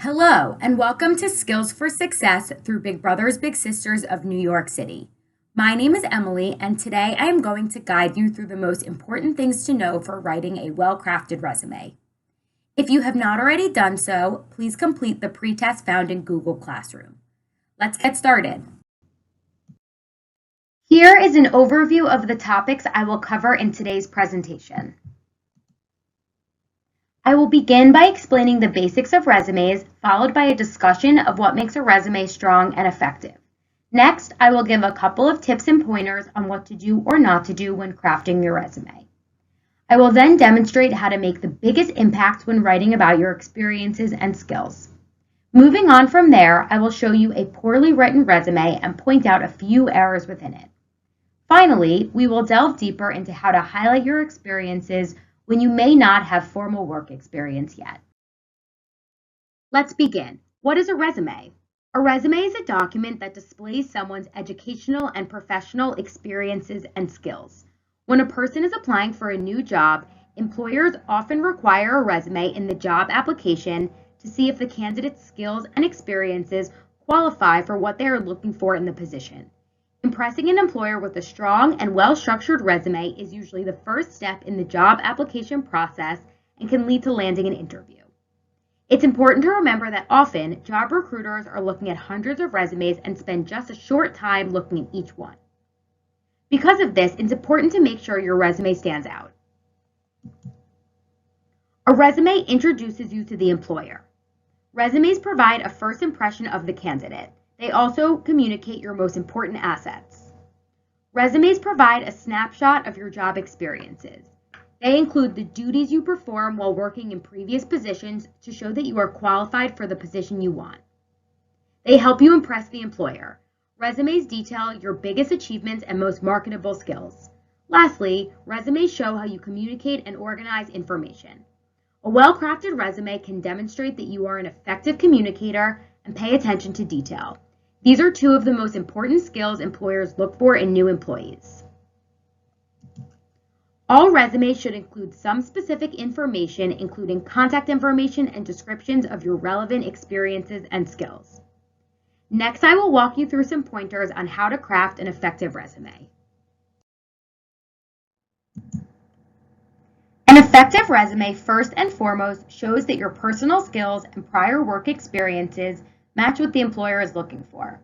Hello, and welcome to Skills for Success through Big Brothers Big Sisters of New York City. My name is Emily, and today I am going to guide you through the most important things to know for writing a well-crafted resume. If you have not already done so, please complete the pretest found in Google Classroom. Let's get started. Here is an overview of the topics I will cover in today's presentation. I will begin by explaining the basics of resumes, followed by a discussion of what makes a resume strong and effective. Next, I will give a couple of tips and pointers on what to do or not to do when crafting your resume. I will then demonstrate how to make the biggest impact when writing about your experiences and skills. Moving on from there, I will show you a poorly written resume and point out a few errors within it. Finally, we will delve deeper into how to highlight your experiences when you may not have formal work experience yet. Let's begin. What is a resume? A resume is a document that displays someone's educational and professional experiences and skills. When a person is applying for a new job, employers often require a resume in the job application to see if the candidate's skills and experiences qualify for what they are looking for in the position. Impressing an employer with a strong and well-structured resume is usually the first step in the job application process and can lead to landing an interview. It's important to remember that often, job recruiters are looking at hundreds of resumes and spend just a short time looking at each one. Because of this, it's important to make sure your resume stands out. A resume introduces you to the employer. Resumes provide a first impression of the candidate. They also communicate your most important assets. Resumes provide a snapshot of your job experiences. They include the duties you perform while working in previous positions to show that you are qualified for the position you want. They help you impress the employer. Resumes detail your biggest achievements and most marketable skills. Lastly, resumes show how you communicate and organize information. A well-crafted resume can demonstrate that you are an effective communicator and pay attention to detail. These are two of the most important skills employers look for in new employees. All resumes should include some specific information, including contact information and descriptions of your relevant experiences and skills. Next, I will walk you through some pointers on how to craft an effective resume. An effective resume, first and foremost, shows that your personal skills and prior work experiences match what the employer is looking for.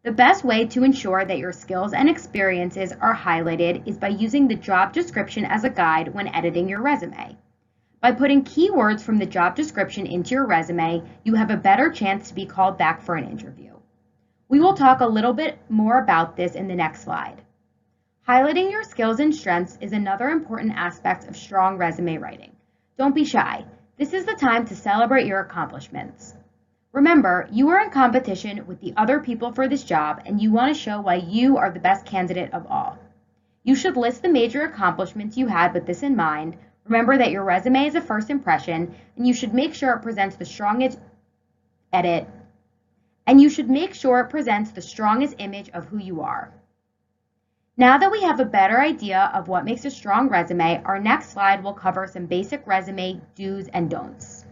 The best way to ensure that your skills and experiences are highlighted is by using the job description as a guide when editing your resume. By putting keywords from the job description into your resume, you have a better chance to be called back for an interview. We will talk a little bit more about this in the next slide. Highlighting your skills and strengths is another important aspect of strong resume writing. Don't be shy. This is the time to celebrate your accomplishments. Remember, you are in competition with the other people for this job, and you want to show why you are the best candidate of all. You should list the major accomplishments you had with this in mind. Remember that your resume is a first impression, and you should make sure it presents the strongest image of who you are. Now that we have a better idea of what makes a strong resume, our next slide will cover some basic resume do's and don'ts.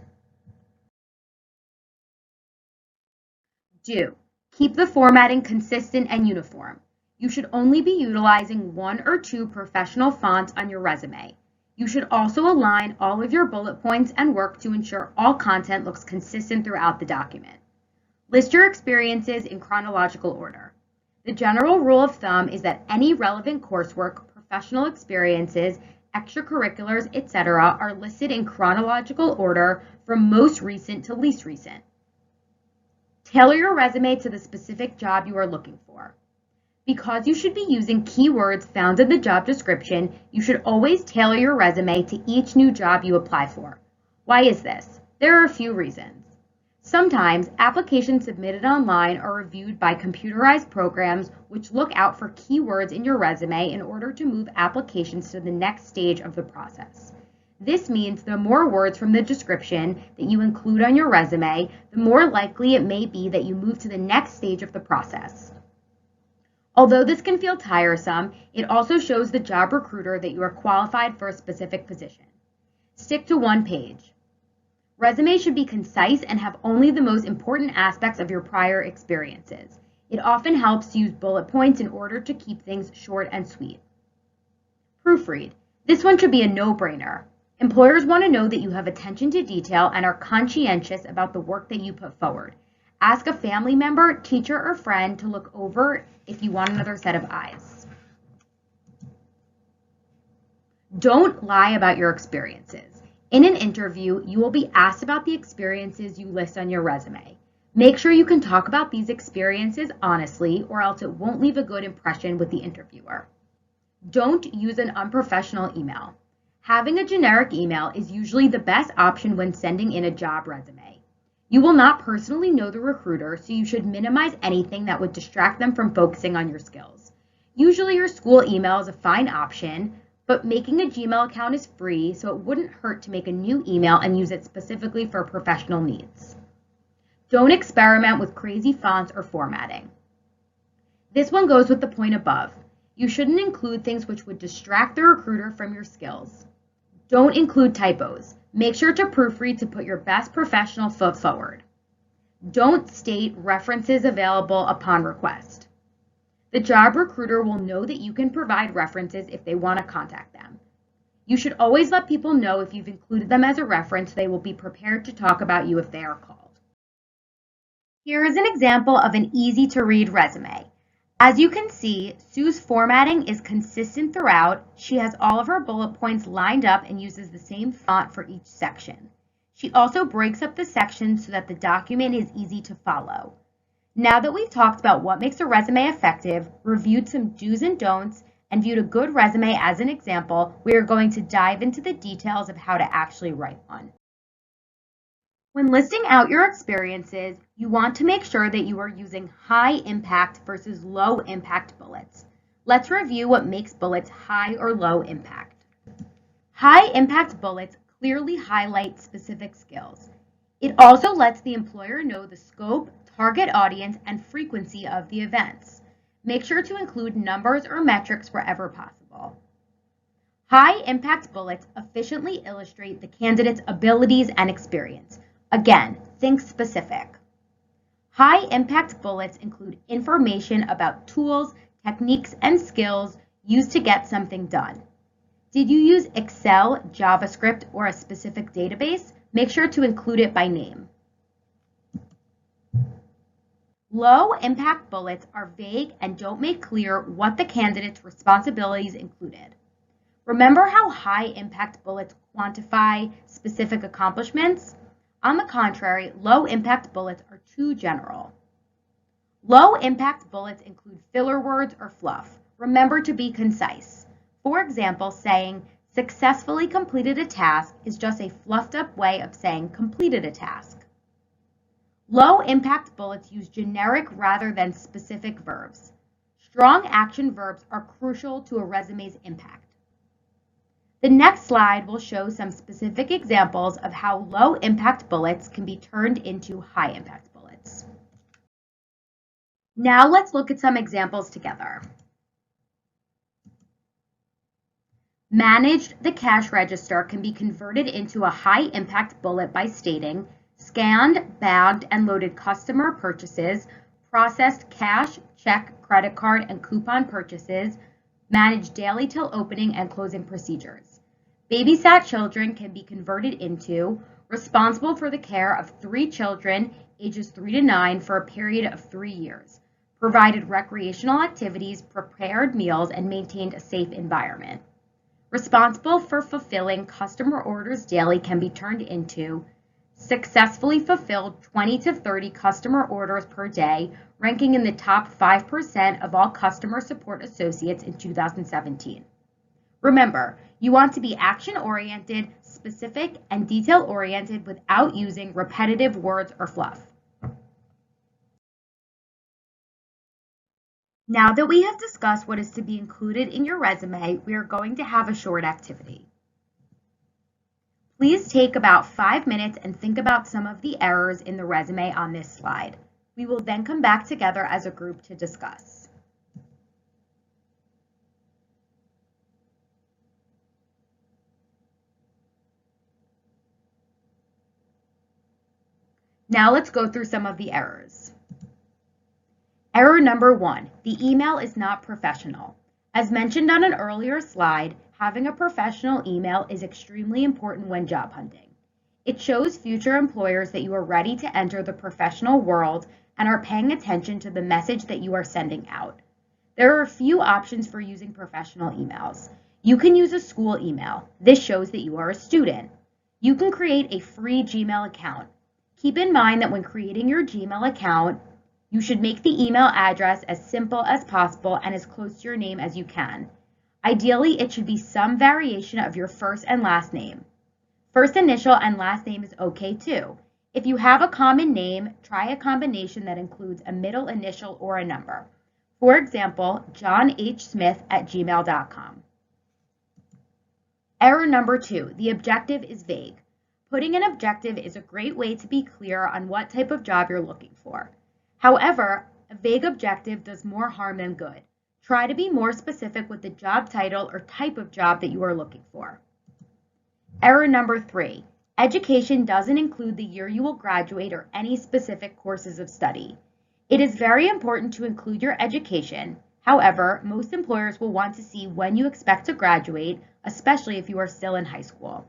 Do. Keep the formatting consistent and uniform. You should only be utilizing one or two professional fonts on your resume. You should also align all of your bullet points and work to ensure all content looks consistent throughout the document. List your experiences in chronological order. The general rule of thumb is that any relevant coursework, professional experiences, extracurriculars, etc. are listed in chronological order from most recent to least recent. Tailor your resume to the specific job you are looking for. Because you should be using keywords found in the job description, you should always tailor your resume to each new job you apply for. Why is this? There are a few reasons. Sometimes, applications submitted online are reviewed by computerized programs which look out for keywords in your resume in order to move applications to the next stage of the process. This means the more words from the description that you include on your resume, the more likely it may be that you move to the next stage of the process. Although this can feel tiresome, it also shows the job recruiter that you are qualified for a specific position. Stick to one page. Resumes should be concise and have only the most important aspects of your prior experiences. It often helps to use bullet points in order to keep things short and sweet. Proofread. This one should be a no-brainer. Employers want to know that you have attention to detail and are conscientious about the work that you put forward. Ask a family member, teacher, or friend to look over if you want another set of eyes. Don't lie about your experiences. In an interview, you will be asked about the experiences you list on your resume. Make sure you can talk about these experiences honestly, or else it won't leave a good impression with the interviewer. Don't use an unprofessional email. Having a generic email is usually the best option when sending in a job resume. You will not personally know the recruiter, so you should minimize anything that would distract them from focusing on your skills. Usually your school email is a fine option, but making a Gmail account is free, so it wouldn't hurt to make a new email and use it specifically for professional needs. Don't experiment with crazy fonts or formatting. This one goes with the point above. You shouldn't include things which would distract the recruiter from your skills. Don't include typos. Make sure to proofread to put your best professional foot forward. Don't state references available upon request. The job recruiter will know that you can provide references if they want to contact them. You should always let people know if you've included them as a reference, so they will be prepared to talk about you if they are called. Here is an example of an easy-to-read resume. As you can see, Sue's formatting is consistent throughout. She has all of her bullet points lined up and uses the same font for each section. She also breaks up the sections so that the document is easy to follow. Now that we've talked about what makes a resume effective, reviewed some do's and don'ts, and viewed a good resume as an example, we are going to dive into the details of how to actually write one. When listing out your experiences, you want to make sure that you are using high impact versus low impact bullets. Let's review what makes bullets high or low impact. High impact bullets clearly highlight specific skills. It also lets the employer know the scope, target audience, and frequency of the events. Make sure to include numbers or metrics wherever possible. High impact bullets efficiently illustrate the candidate's abilities and experience. Again, think specific. High impact bullets include information about tools, techniques, and skills used to get something done. Did you use Excel, JavaScript, or a specific database? Make sure to include it by name. Low impact bullets are vague and don't make clear what the candidate's responsibilities included. Remember how high impact bullets quantify specific accomplishments? On the contrary, low impact bullets are too general. Low impact bullets include filler words or fluff. Remember to be concise. For example, saying successfully completed a task is just a fluffed up way of saying completed a task. Low impact bullets use generic rather than specific verbs. Strong action verbs are crucial to a resume's impact. The next slide will show some specific examples of how low impact bullets can be turned into high impact bullets. Now let's look at some examples together. Managed the cash register can be converted into a high impact bullet by stating scanned, bagged, and loaded customer purchases, processed cash, check, credit card, and coupon purchases, managed daily till opening and closing procedures. Babysat children can be converted into responsible for the care of 3 children ages 3 to 9 for a period of 3 years, provided recreational activities, prepared meals, and maintained a safe environment. Responsible for fulfilling customer orders daily can be turned into successfully fulfilled 20 to 30 customer orders per day, ranking in the top 5% of all customer support associates in 2017. Remember, you want to be action-oriented, specific, and detail-oriented without using repetitive words or fluff. Now that we have discussed what is to be included in your resume, we are going to have a short activity. Please take about 5 minutes and think about some of the errors in the resume on this slide. We will then come back together as a group to discuss. Now let's go through some of the errors. Error number 1, the email is not professional. As mentioned on an earlier slide, having a professional email is extremely important when job hunting. It shows future employers that you are ready to enter the professional world and are paying attention to the message that you are sending out. There are a few options for using professional emails. You can use a school email. This shows that you are a student. You can create a free Gmail account. Keep in mind that when creating your Gmail account, you should make the email address as simple as possible and as close to your name as you can. Ideally, it should be some variation of your first and last name. First initial and last name is okay too. If you have a common name, try a combination that includes a middle initial or a number. For example, johnhsmith@gmail.com. Error number 2, the objective is vague. Putting an objective is a great way to be clear on what type of job you're looking for. However, a vague objective does more harm than good. Try to be more specific with the job title or type of job that you are looking for. Error number 3, education doesn't include the year you will graduate or any specific courses of study. It is very important to include your education. However, most employers will want to see when you expect to graduate, especially if you are still in high school.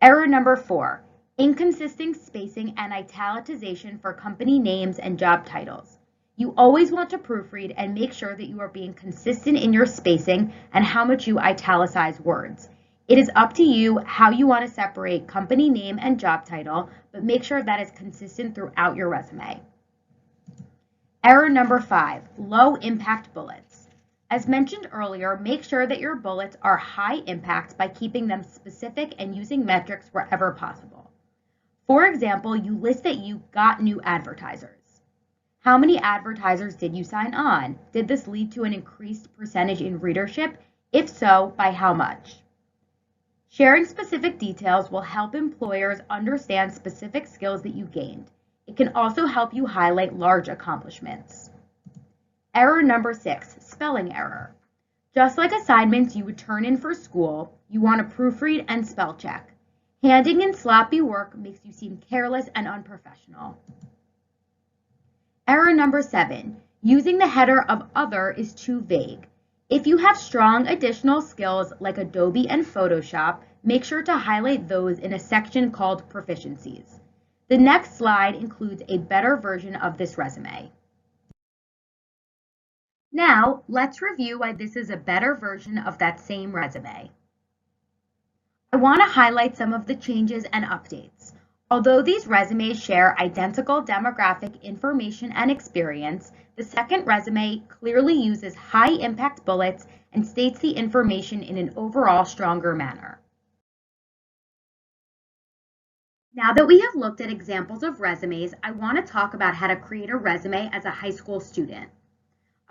Error number 4, inconsistent spacing and italicization for company names and job titles. You always want to proofread and make sure that you are being consistent in your spacing and how much you italicize words. It is up to you how you want to separate company name and job title, but make sure that is consistent throughout your resume. Error number 5, low impact bullets. As mentioned earlier, make sure that your bullets are high impact by keeping them specific and using metrics wherever possible. For example, you list that you got new advertisers. How many advertisers did you sign on? Did this lead to an increased percentage in readership? If so, by how much? Sharing specific details will help employers understand specific skills that you gained. It can also help you highlight large accomplishments. Error number 6, spelling error. Just like assignments you would turn in for school, you want to proofread and spell check. Handing in sloppy work makes you seem careless and unprofessional. Error number 7, using the header of other is too vague. If you have strong additional skills like Adobe and Photoshop, make sure to highlight those in a section called Proficiencies. The next slide includes a better version of this resume. Now, let's review why this is a better version of that same resume. I want to highlight some of the changes and updates. Although these resumes share identical demographic information and experience, the second resume clearly uses high-impact bullets and states the information in an overall stronger manner. Now that we have looked at examples of resumes, I want to talk about how to create a resume as a high school student.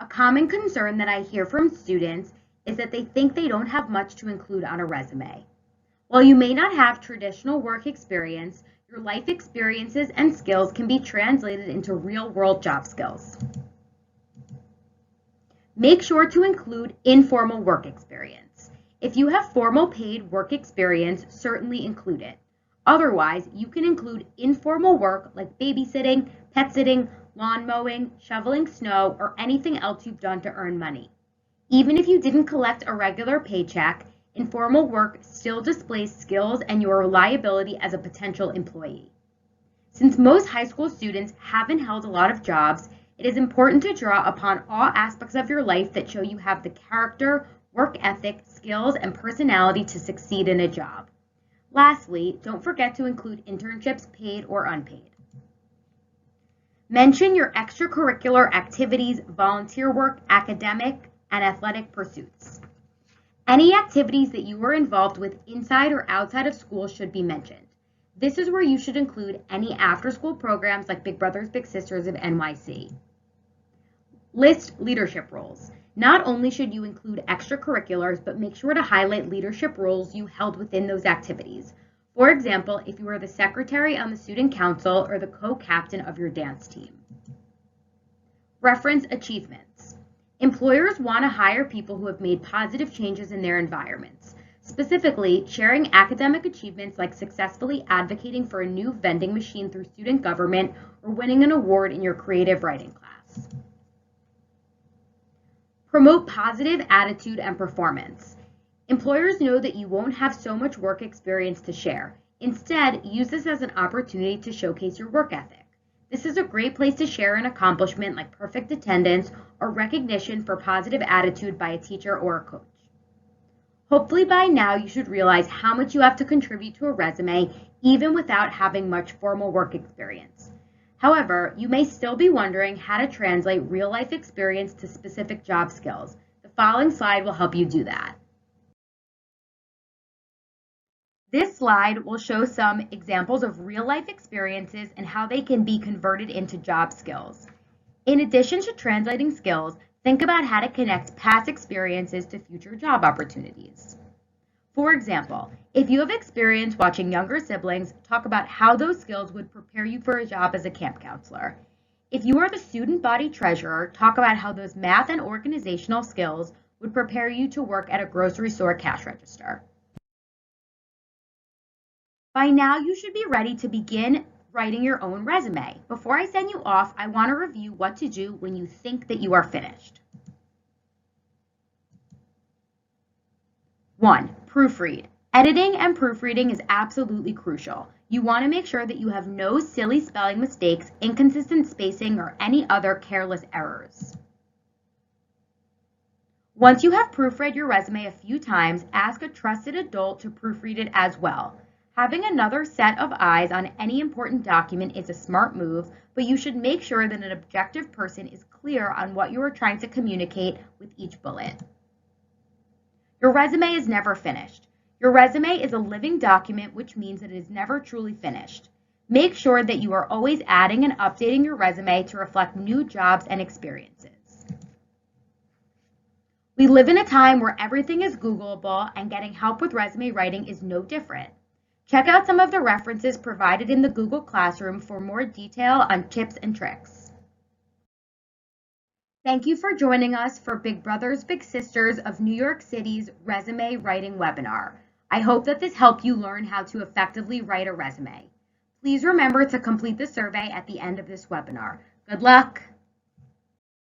A common concern that I hear from students is that they think they don't have much to include on a resume. While you may not have traditional work experience, your life experiences and skills can be translated into real-world job skills. Make sure to include informal work experience. If you have formal paid work experience, certainly include it. Otherwise, you can include informal work like babysitting, pet sitting, lawn mowing, shoveling snow, or anything else you've done to earn money. Even if you didn't collect a regular paycheck, informal work still displays skills and your reliability as a potential employee. Since most high school students haven't held a lot of jobs, it is important to draw upon all aspects of your life that show you have the character, work ethic, skills, and personality to succeed in a job. Lastly, don't forget to include internships, paid or unpaid. Mention your extracurricular activities, volunteer work, academic, and athletic pursuits. Any activities that you were involved with inside or outside of school should be mentioned. This is where you should include any after-school programs like Big Brothers Big Sisters of NYC. List leadership roles. Not only should you include extracurriculars, but make sure to highlight leadership roles you held within those activities. For example, if you were the secretary on the student council or the co-captain of your dance team. Reference achievements. Employers want to hire people who have made positive changes in their environments. Specifically, sharing academic achievements like successfully advocating for a new vending machine through student government or winning an award in your creative writing class. Promote positive attitude and performance. Employers know that you won't have so much work experience to share. Instead, use this as an opportunity to showcase your work ethic. This is a great place to share an accomplishment like perfect attendance or recognition for positive attitude by a teacher or a coach. Hopefully by now you should realize how much you have to contribute to a resume even without having much formal work experience. However, you may still be wondering how to translate real-life experience to specific job skills. The following slide will help you do that. This slide will show some examples of real-life experiences and how they can be converted into job skills. In addition to translating skills, think about how to connect past experiences to future job opportunities. For example, if you have experience watching younger siblings, talk about how those skills would prepare you for a job as a camp counselor. If you are the student body treasurer, talk about how those math and organizational skills would prepare you to work at a grocery store cash register. By now, you should be ready to begin writing your own resume. Before I send you off, I want to review what to do when you think that you are finished. 1. Proofread. Editing and proofreading is absolutely crucial. You want to make sure that you have no silly spelling mistakes, inconsistent spacing, or any other careless errors. Once you have proofread your resume a few times, ask a trusted adult to proofread it as well. Having another set of eyes on any important document is a smart move, but you should make sure that an objective person is clear on what you are trying to communicate with each bullet. Your resume is never finished. Your resume is a living document, which means that it is never truly finished. Make sure that you are always adding and updating your resume to reflect new jobs and experiences. We live in a time where everything is Googleable, and getting help with resume writing is no different. Check out some of the references provided in the Google Classroom for more detail on tips and tricks. Thank you for joining us for Big Brothers Big Sisters of New York City's resume writing webinar. I hope that this helped you learn how to effectively write a resume. Please remember to complete the survey at the end of this webinar. Good luck!